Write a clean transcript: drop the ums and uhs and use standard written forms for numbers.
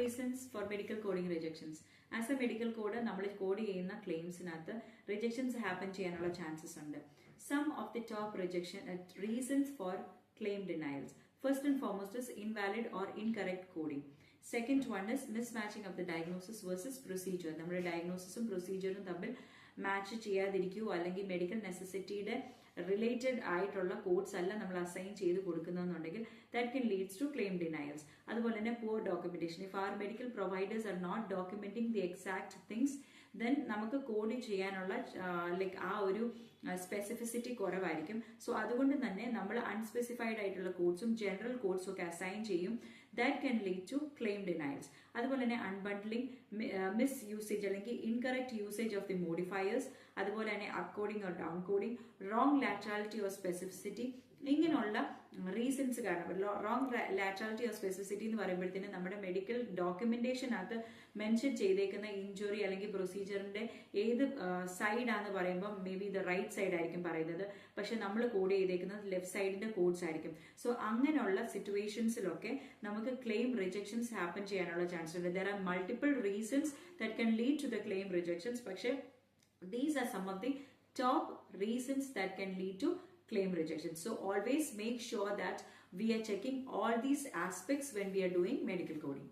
reasons for medical coding rejections. As a medical coder, നമ്മൾ code ചെയ്യുന്ന ക്ലെയിംസിനകത്ത് rejections happen ചെയ്യാനുള്ള chances ഉണ്ട്. Some of the top reasons for claim denials. First and foremost is invalid or incorrect coding. Second one is mismatching of the diagnosis versus procedure. നമ്മുടെ ഡയഗ്നോസിസും പ്രൊസീജിയറും തമ്മിൽ match ചെയ്യാതിരിക്കുകയോ അല്ലെങ്കിൽ medical നെസസിറ്റിയുടെ related ആയിട്ടുള്ള codes അല്ല നമ്മൾ അസൈൻ ചെയ്ത് കൊടുക്കുന്നതെന്നുണ്ടെങ്കിൽ that can leads to claim denials. അതുപോലെ തന്നെ poor documentation. If are medical providers are not documenting the exact things, then നമുക്ക് കോഡ് ചെയ്യാനുള്ള ലൈക്ക് ആ ഒരു സ്പെസിഫിസിറ്റി കുറവായിരിക്കും. സോ അതുകൊണ്ട് തന്നെ നമ്മൾ അൺസ്പെസിഫൈഡ് ആയിട്ടുള്ള കോഡ്സും ജനറൽ കോഡ്സും ഒക്കെ അസൈൻ ചെയ്യും. That can lead to claim denials. അതുപോലെ തന്നെ അൺബണ്ടിലിംഗ്, മിസ് യൂസേജ് അല്ലെങ്കിൽ incorrect usage of the modifiers, അതുപോലെ തന്നെ up coding or down coding, wrong laterality or specificity, ഇങ്ങനെയുള്ള റീസൺസ് കാരണം. റോങ് ലാറ്ററാലിറ്റി ഓർ സ്പെസിഫിസിറ്റി എന്ന് പറയുമ്പോഴത്തേന് നമ്മുടെ മെഡിക്കൽ ഡോക്യുമെന്റേഷനകത്ത് മെൻഷൻ ചെയ്തേക്കുന്ന ഇഞ്ചുറി അല്ലെങ്കിൽ പ്രൊസീജിയറിന്റെ ഏത് സൈഡാന്ന് പറയുമ്പോൾ may be the right side ആയിരിക്കും പറയുന്നത്, പക്ഷെ നമ്മൾ കോഡ് ചെയ്തേക്കുന്നത് ലെഫ്റ്റ് സൈഡിന്റെ കോഡ്സ് ആയിരിക്കും. സോ അങ്ങനെയുള്ള സിറ്റുവേഷൻസിലൊക്കെ നമുക്ക് ക്ലെയിം റിജക്ഷൻസ് ഹാപ്പൻ ചെയ്യാനുള്ള ചാൻസ് ഉണ്ട്. There are multiple reasons that can lead to the claim rejections, പക്ഷെ these are some of the top reasons that can lead to claim rejection. So always make sure that we are checking all these aspects when we are doing medical coding.